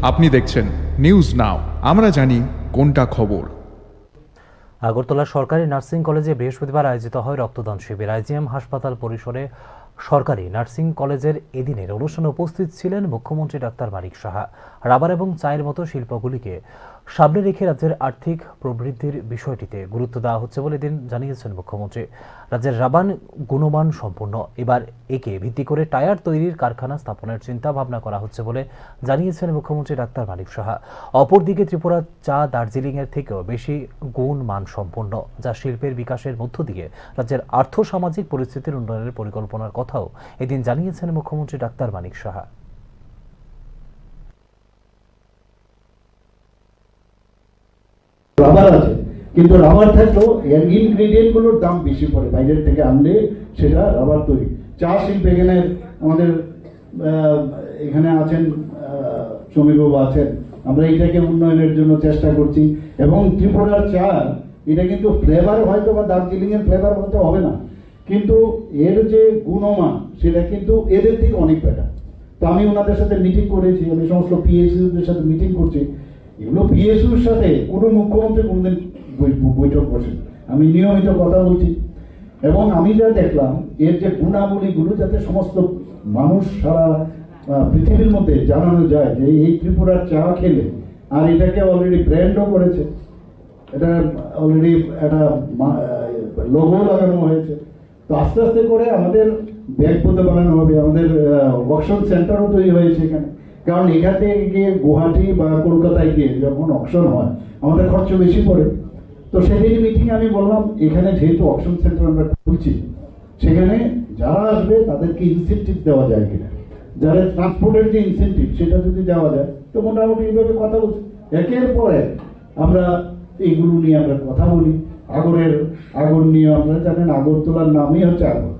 আপনি দেখছেন news now, আমরা জানি কোনটা খবর। আগরতলা সরকারি নার্সিং কলেজে বৃহস্পতিবার আয়োজিত হয় রক্তদান শিবির। আইজিএম হাসপাতাল পরিসরে সরকারি নার্সিং কলেজের এদিনের অনুষ্ঠানে উপস্থিত ছিলেন মুখ্যমন্ত্রী ডাক্তার মানিক সাহা। রাবার এবং চায়ের মতো শিল্পগুলিকে সামনে রেখে রাজ্যের আর্থিক প্রবৃদ্ধির বিষয়টিতে গুরুত্ব দেওয়া হচ্ছে বলে এদিন জানিয়েছেন মুখ্যমন্ত্রী। রাজ্যের রাবার গুণমান সম্পন্ন, এবার একে ভিত্তি করে টায়ার তৈরির কারখানা স্থাপনের চিন্তা ভাবনা করা হচ্ছে বলে জানিয়েছেন মুখ্যমন্ত্রী ডাক্তার মানিক সাহা। অপরদিকে ত্রিপুরা চা দার্জিলিংয়ের থেকেও বেশি গুণমান সম্পন্ন, যা শিল্পের বিকাশের মধ্য দিয়ে রাজ্যের আর্থসামাজিক পরিস্থিতির উন্নয়নের পরিকল্পনার কথাও এদিন জানিয়েছেন মুখ্যমন্ত্রী ডাক্তার মানিক সাহা। রাবার আছে, কিন্তু রাবার থাকলেও এর ইনগ্রেডিয়েন্ট গুলোর দাম বেশি পড়ে, বাইরের থেকে আনলে সেটা রাবার তৈরি। চা শিল্প এখানে আমাদের এখানে আছেন সমীর বাবু আছেন, আমরা এটাকে উন্নয়নের জন্য চেষ্টা করছি। এবং ত্রিপুরার চা এটা কিন্তু ফ্লেভার হয়তো বা দার্জিলিং এর ফ্লেভার হয়তো হবে না, কিন্তু এর যে গুণমান সেটা কিন্তু এদের থেকে অনেক বেটার। তো আমি ওনাদের সাথে মিটিং করেছি, আমি সমস্ত পিএসইউদের সাথে মিটিং করছি। এগুলো পিএসইউর সাথে কোনো মুখ্যমন্ত্রী কোনদিন বৈঠক বসে, আমি নিয়মিত কথা বলছি। এবং আমি যা দেখলাম এর যে গুণাবলীগুলো যাতে সমস্ত মানুষ সারা পৃথিবীর মধ্যে জানানো যায় যে এই ত্রিপুরার চা খেলে, আর এটাকে অলরেডি ব্র্যান্ডও করেছে, এটা অলরেডি একটা লোগো লাগানো হয়েছে। তো আস্তে আস্তে করে আমাদের ব্যাগ পথে বানানো হবে, আমাদের ওয়ার্কশপ সেন্টারও তৈরি হয়েছে এখানে। কারণ এখান থেকে গিয়ে গুয়াহাটি বা কলকাতায় গিয়ে যখন অকশন হয় আমাদের খরচ বেশি পড়ে। তো সেদিন মিটিংয়ে আমি বললাম এখানে যেহেতু অকশন সেন্টার আমরা খুলছি, সেখানে যারা আসবে তাদেরকে ইনসেন্টিভ দেওয়া যায় কিনা, যারা ট্রান্সপোর্টের যে ইনসেন্টিভ সেটা যদি দেওয়া যায়, তো মোটামুটি এইভাবে কথা বলছি। একের পরে আমরা এইগুলো নিয়ে আমরা কথা বলি। আগর নিয়ে আপনারা জানেন আগরতলার নামই হচ্ছে আগর।